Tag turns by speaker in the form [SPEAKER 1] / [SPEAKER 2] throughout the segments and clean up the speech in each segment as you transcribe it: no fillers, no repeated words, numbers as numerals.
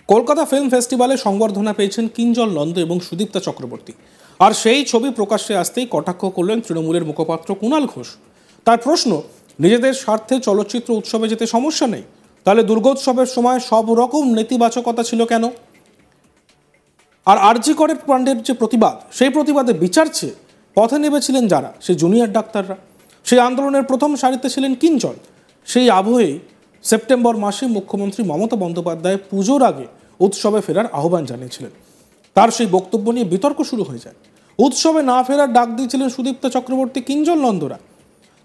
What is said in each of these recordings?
[SPEAKER 1] Kolkata film ফেস্টিভ্যালে সংবর্ধনা পেয়েছেন কিঞ্জল নন্দ এবং সুদীপ্তা চক্রবর্তী। আর সেই ছবি প্রকাশ্যে আসতেই কটাক্ষ করলেন তৃণমূলের মুখপাত্র কুণাল ঘোষ। তার প্রশ্ন, নিজেদের স্বার্থে চলচ্চিত্র উৎসবে যেতে সমস্যা নেই, তাহলে দুর্গোৎসবের সময় সব রকম নেতিবাচকতা ছিল কেন? আর আরজি করের কাণ্ডের যে প্রতিবাদ, সেই প্রতিবাদে বিচার চেয়ে পথে নেমেছিলেন যারা, সেই জুনিয়র ডাক্তাররা, সেই আন্দোলনের প্রথম সারিতে ছিলেন কিঞ্জল। সেই আবহেই সেপ্টেম্বর মাসে মুখ্যমন্ত্রী মমতা বন্দ্যোপাধ্যায় পুজোর আগে উৎসবে ফেরার আহ্বান জানিয়েছিলেন। তার সেই বক্তব্য নিয়ে বিতর্ক শুরু হয়ে যায়। উৎসবে না ফেরার ডাক দিয়েছিলেন সুদীপ্তা চক্রবর্তী, কিঞ্জল নন্দরা।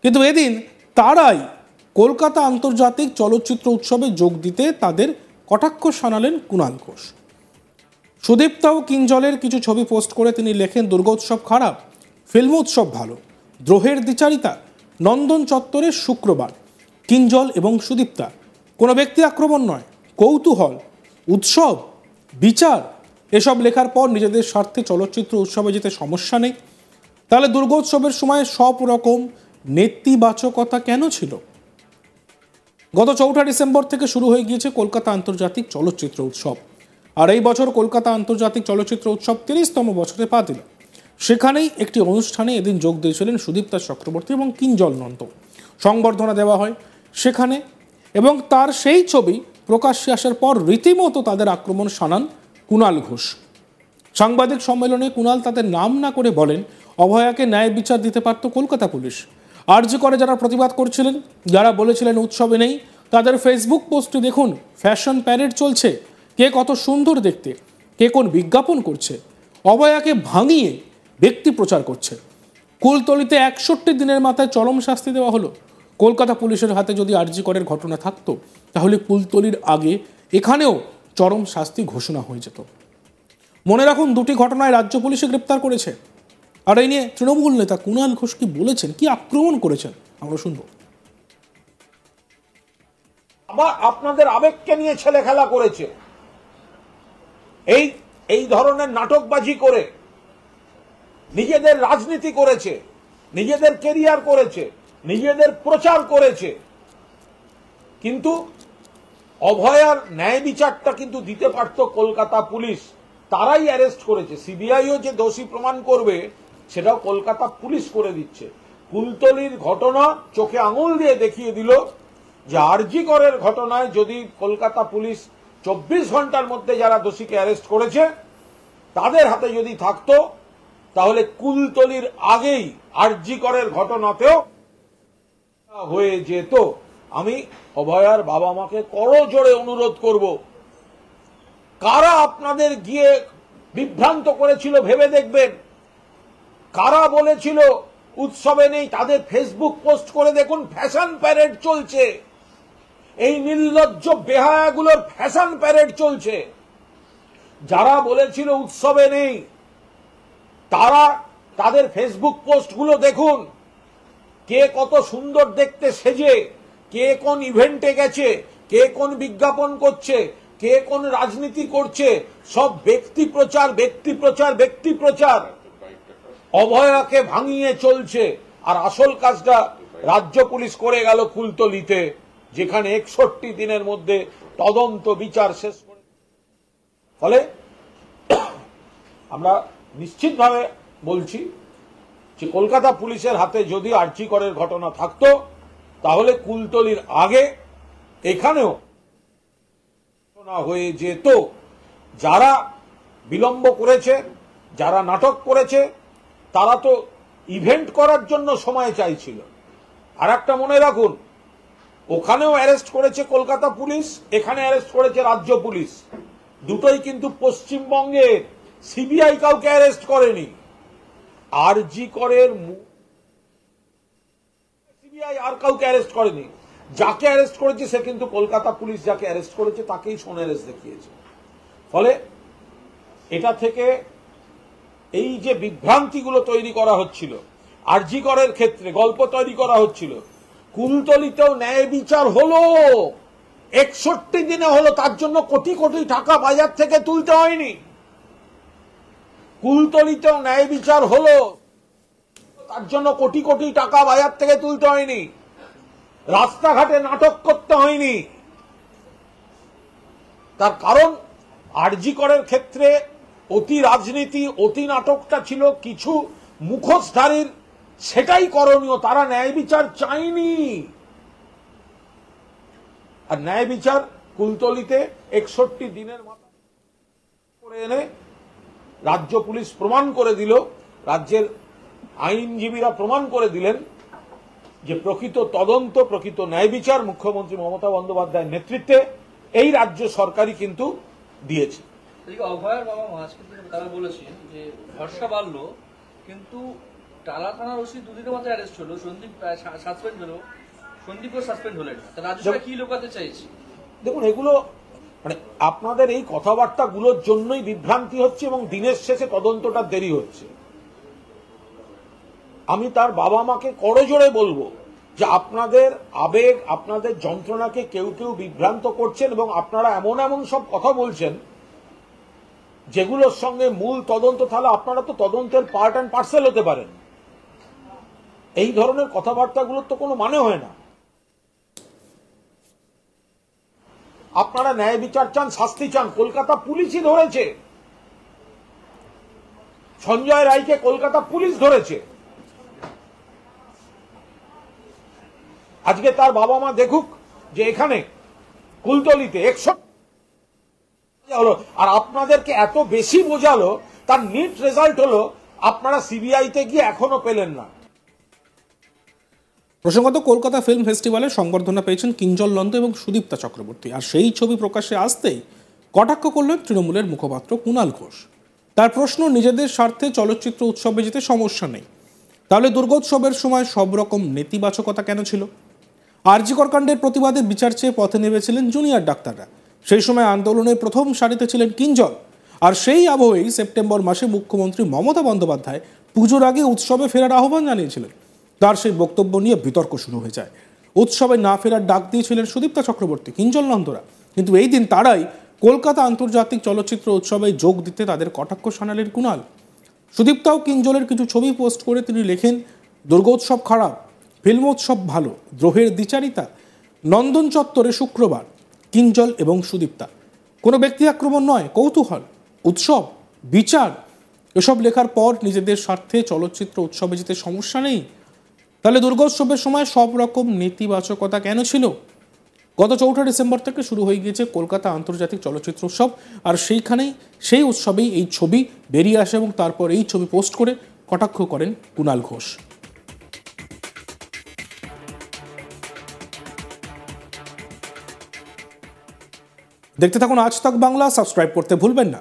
[SPEAKER 1] কিন্তু এদিন তারাই কলকাতা আন্তর্জাতিক চলচ্চিত্র উৎসবে যোগ দিতে তাদের কটাক্ষ শানালেন কুণাল ঘোষ। সুদীপ্তা ও কিঞ্জলের কিছু ছবি পোস্ট করে তিনি লেখেন, দুর্গোৎসব খারাপ, ফিল্ম উৎসব ভালো, দ্রোহের দ্বিচারিতা, নন্দন চত্বরে শুক্রবার। কিঞ্জল এবং সুদীপ্তা কোনো ব্যক্তি আক্রমণ নয়, কৌতূহল, উৎসব, বিচার, এসব লেখার পর নিজেদের স্বার্থে চলচ্চিত্র উৎসবে যেতে সমস্যা নেই, তাহলে দুর্গোৎসবের সময় সব রকম নেতিবাচকতা কেন ছিল? গত 4 ডিসেম্বর থেকে শুরু হয়ে গিয়েছে কলকাতা আন্তর্জাতিক চলচ্চিত্র উৎসব। আর এই বছর কলকাতা আন্তর্জাতিক চলচ্চিত্র উৎসব 30তম বছরে পা দিল। সেখানেই একটি অনুষ্ঠানে এদিন যোগ দিয়েছিলেন সুদীপ্তা চক্রবর্তী এবং কিঞ্জল নন্দ। সংবর্ধনা দেওয়া হয় সেখানে, এবং তার সেই ছবি প্রকাশ্যে আসার পর রীতিমতো তাদের আক্রমণ শানান কুণাল ঘোষ। সাংবাদিক সম্মেলনে কুণাল তাদের নাম না করে বলেন, অভয়াকে ন্যায় বিচার দিতে পারত কলকাতা পুলিশ। আরজি করে যারা প্রতিবাদ করছিলেন, যারা বলেছিলেন উৎসবে নেই, তাদের ফেসবুক পোস্টে দেখুন ফ্যাশন প্যারেড চলছে, কে কত সুন্দর দেখতে, কে কোন বিজ্ঞাপন করছে। অভয়াকে ভাঙিয়ে ব্যক্তি প্রচার করছে। কুলতলিতে 61 দিনের মাথায় চরম শাস্তি দেওয়া হলো। কলকাতা পুলিশের হাতে যদি আরজি করের ঘটনা থাকতো, তাহলে কুলতলির আগে এখানেও চরম শাস্তি ঘোষণা হয়ে যেত। মনে রাখুন, 2টি ঘটনায় রাজ্য পুলিশে গ্রেপ্তার করেছে। আর এই নিয়ে তৃণমূল নেতা কুণাল ঘোষ কি বলেছেন, কি আক্রমণ করেছেন, আমরা শুনবো।
[SPEAKER 2] আবার আপনাদের আবেগকে নিয়ে ছেলে খেলা করেছে, এই ধরনের নাটকবাজি করে নিজেদের রাজনীতি করেছে, নিজেদের কেরিয়ার করেছে, নিজেদের প্রচার করেছে। কিন্তু অভয়ার ন্যায় বিচারটা কিন্তু দিতে পারত কলকাতা পুলিশ। তারাই অ্যারেস্ট করেছে। সিবিআইও যে দোষী প্রমাণ করবে সেটাও কলকাতা পুলিশ করে দিচ্ছে। কুলতলির ঘটনা চোখে আঙুল দিয়ে দেখিয়ে দিল যে আরজি করের ঘটনায় যদি কলকাতা পুলিশ 24 ঘন্টার মধ্যে যারা দোষীকে অ্যারেস্ট করেছে তাদের হাতে যদি থাকতো, তাহলে কুলতলির আগেই আরজি করের ঘটনাতেও হয়ে যেত। আমি অভয়ার বাবা মাকে করজোড়ে অনুরোধ করব, কারা আপনাদের গিয়ে বিভ্রান্ত করেছিল ভেবে দেখবেন। কারা বলেছিল উৎসবে নেই, তাদের ফেসবুক পোস্ট করে দেখুন, ফ্যাশন প্যারেড চলছে। এই নির্লজ্জ বেহায়াগুলোর ফ্যাশন প্যারেড চলছে। যারা বলেছিল উৎসবে নেই, তারা তাদের ফেসবুক পোস্টগুলো দেখুন, কে কত সুন্দর দেখতে সেজে, কে কোন ইভেন্টে গেছে, কে কোন বিজ্ঞাপন করছে, কে কোন রাজনীতি করছে, সব ব্যক্তি প্রচার, ব্যক্তি প্রচার, ব্যক্তি প্রচার। অভয়াকে ভাঙিয়ে চলছে। আর আসল কাজটা রাজ্য পুলিশ করে গেল কুলতলিতে, যেখানে 61 দিনের মধ্যে তদন্ত বিচার শেষ করে। ফলে আমরা নিশ্চিতভাবে বলছি যে কলকাতা পুলিশের হাতে যদি আরজি করের ঘটনা থাকতো, তাহলে কুলতলির আগে এখানেও ঘটনা হয়ে যেত। যারা বিলম্ব করেছে, যারা নাটক করেছে, তারা তো ইভেন্ট করার জন্য সময় চাইছিল। আর একটা মনে রাখুন, ওখানেও অ্যারেস্ট করেছে কলকাতা পুলিশ, এখানে অ্যারেস্ট করেছে রাজ্য পুলিশ। দুটোই কিন্তু পশ্চিমবঙ্গের। সিবিআই কাউকে অ্যারেস্ট করেনি। আরজি করের সিবিআই আর কাউকে অ্যারেস্ট করেনি। যাকে অ্যারেস্ট করেছে সে কিন্তু কলকাতা পুলিশ যাকে অ্যারেস্ট করেছে তাকেই সোনারেস দেখিয়েছে। ফলে এটা থেকে এই যে বিভ্রান্তিগুলো তৈরি করা হচ্ছিল, আরজি করের ক্ষেত্রে গল্প তৈরি করা হচ্ছিল, কুলতলিতেও ন্যায় বিচার হলো, 61 দিনে হলো। তার জন্য কোটি কোটি টাকা বাজার থেকে তুলতে হয়নি। কুলতলিতেও ন্যায় বিচার হলো, তার জন্য কোটি কোটি টাকা বাজার থেকে তুলতে হয়নি। রাস্তাঘাটে নাটক করতে হয়নি। তার কারণ আরজি করের ক্ষেত্রে অতি রাজনীতি, অতি নাটকটা ছিল কিছু মুখোশধারীর, সেটাই করণীয়। তারা ন্যায় বিচার চায়নি। আর ন্যায় বিচার কুলতলিতে 61 দিনের মাথায় করে এনে রাজ্য পুলিশ প্রমাণ করে দিল, রাজ্যের আইনজীবীরা প্রমাণ করে দিলেন যে প্রকৃত তদন্ত, প্রকৃত ন্যায় বিচার মুখ্যমন্ত্রী মমতা বন্দ্যোপাধ্যায়ের নেতৃত্বে এই রাজ্য সরকারই কিন্তু দিয়েছে।
[SPEAKER 3] অভয়ের বাবা আজকে তারা বলেছেন যে ভরসা বাড়লো, কিন্তু টালা থানার ওসি দুদিনের মাথায় অ্যারেস্ট হলো, সন্দীপ সাসপেন্ড হলো, সন্দীপও সাসপেন্ড হলেন না। রাজ্য সরকার কি লোকাতে চাইছে?
[SPEAKER 2] দেখুন, এগুলো মানে আপনাদের এই কথাবার্তাগুলোর জন্যই বিভ্রান্তি হচ্ছে এবং দিনের শেষে তদন্তটা দেরি হচ্ছে। আমি তার বাবা মাকে করজোড়ে বলবো যে আপনাদের আবেগ, আপনাদের যন্ত্রণাকে কেউ কেউ বিভ্রান্ত করছেন এবং আপনারা এমন এমন সব কথা বলছেন যেগুলোর সঙ্গে মূল তদন্ত, তাহলে আপনারা তো তদন্তের পার্ট অ্যান্ড পার্সেল হতে পারেন। এই ধরনের কথাবার্তাগুলোর তো কোনো মানে হয় না। আপনারা ন্যায় বিচার চান, শাস্তি চান, কলকাতা পুলিশই ধরেছে। সঞ্জয় রায়কে কলকাতা পুলিশ ধরেছে। আজকে তার বাবা মা দেখুক যে এখানে কুলতলিতে 61 হলো, আর আপনাদেরকে এত বেশি বোঝালো, তার নিট রেজাল্ট হলো আপনারা সিবিআইতে গিয়ে এখনো পেলেন না।
[SPEAKER 1] প্রসঙ্গত, কলকাতা ফিল্ম ফেস্টিভ্যালে সংবর্ধনা পেয়েছেন কিঞ্জল নন্দ এবং সুদীপ্তা চক্রবর্তী। আর সেই ছবি প্রকাশ্যে আসতেই কটাক্ষ করলেন তৃণমূলের মুখপাত্র কুণাল ঘোষ। তার প্রশ্ন, নিজেদের স্বার্থে চলচ্চিত্র উৎসবে যেতে সমস্যা নেই, তাহলে দুর্গোৎসবের সময় সব রকম নেতিবাচকতা কেন ছিল? আরজি কর কাণ্ডের প্রতিবাদে বিচার চেয়ে পথে নেমেছিলেন জুনিয়র ডাক্তাররা। সেই সময় আন্দোলনের প্রথম সারিতে ছিলেন কিঞ্জল। আর সেই আবহেই সেপ্টেম্বর মাসে মুখ্যমন্ত্রী মমতা বন্দ্যোপাধ্যায় পুজোর আগে উৎসবে ফেরার আহ্বান জানিয়েছিলেন। তার সেই বক্তব্য নিয়ে বিতর্ক শুরু হয়ে যায়। উৎসবে না ফেরার ডাক দিয়েছিলেন সুদীপ্তা চক্রবর্তী, কিঞ্জল নন্দরা। কিন্তু এই দিন তারাই কলকাতা আন্তর্জাতিক চলচ্চিত্র উৎসবে যোগ দিতে তাদের কটাক্ষ শানালেন কুণাল। সুদীপ্তাও কিঞ্জলের কিছু ছবি পোস্ট করে তিনি লেখেন, দুর্গোৎসব খারাপ, ফিল্মোৎসব ভালো, দ্রোহের দ্বিচারিতা, নন্দন চত্বরে শুক্রবার, কিঞ্জল এবং সুদীপ্তা। কোনো ব্যক্তি আক্রমণ নয়, কৌতূহল, উৎসব, বিচার। এসব লেখার পর নিজেদের স্বার্থে চলচ্চিত্র উৎসবে যেতে সমস্যা নেই, তাহলে দুর্গোৎসবের সময় সব রকম নেতিবাচকতা কেন ছিল? গত 4 ডিসেম্বর থেকে শুরু হয়ে গিয়েছে কলকাতা আন্তর্জাতিক চলচ্চিত্র উৎসব। আর সেই উৎসবেই এই ছবি বেরিয়ে আসে এবং তারপর এই ছবি পোস্ট করে কটাক্ষ করেন কুণাল ঘোষ। দেখতে থাকুন আজ তাক বাংলা, সাবস্ক্রাইব করতে ভুলবেন না।